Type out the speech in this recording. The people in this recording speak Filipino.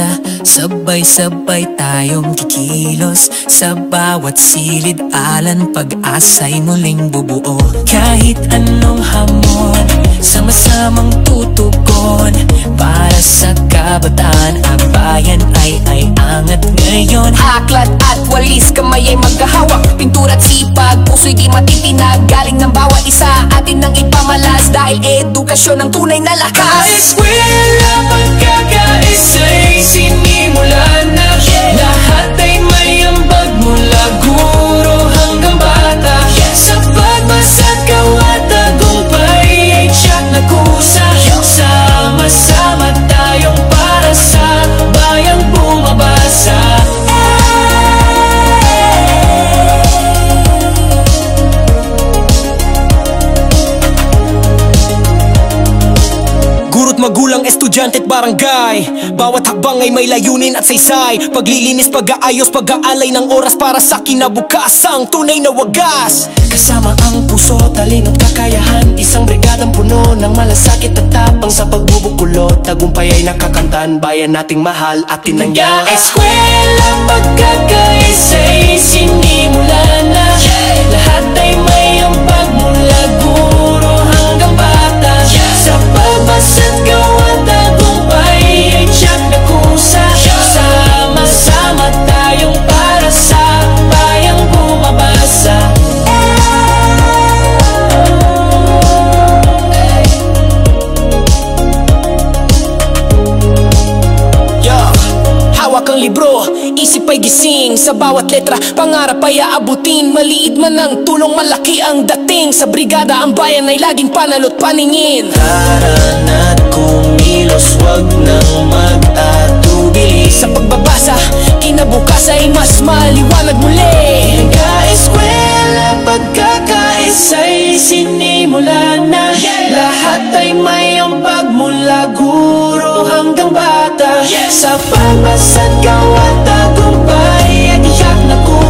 pag-asa, sabay-sabay tayong kikilos. Sa bawat silid alan, pag-asa'y muling bubuo. Kahit anong hamon, sama-samang tutugon. Para sa kabataan, ang bayan ay angat ngayon. Aklat at walis, kamay ay maghahawak. Pintura at sipag, puso'y di matitinag. Galing ng bawat isa, atin nang ipamalas. Dahil edukasyon ang tunay na lakas. Eskwela, pagkakaisa'y sinimulan na. Lahat ay may ambag, mula guro hanggang bata. Sa pagbasa't gawa't tagumpay ay tiyak na kusa. Sama-sama tayong para sa bayang bumabasa. Magulang, estudyante at barangay, bawat hakbang ay may layunin at saysay. Paglilinis, pag-aayos, pag-aalay ng oras para sa kinabukasang tunay na wagas. Kasama ang puso, talino't kakayahan, isang brigadang puno ng malasakit at tapang. Sa pagbubukulot, tagumpay ay nakakantan, bayan nating mahal, atin ang yan. Eskwela, pagkakaisa'y sinimulan na. Lahat ay may ambag, mula guro hanggang bata. Sa pagbasa't gawa't tagumpay ay tiyak na kusa. Sama-sama tayong para sa bayang bumabasa. Hawak ang libro, isip ay gising. Sa bawat letra, pangarap ay aabutin. Maliit man ang tulong, malaki ang dating. Sa brigada, ang bayan ay laging panalo't paningin. Tara na't kumilos, wag nang mag-atubili. Sa pagbabasa, kinabukas ay mas maliwanag muli. Nag-eskwela, pagkakaisa'y sinimulan na. Lahat ay may ambag, mula guro hanggang bata. Sa pagbasa't gawa't tagumpay ay tiyak na kusa.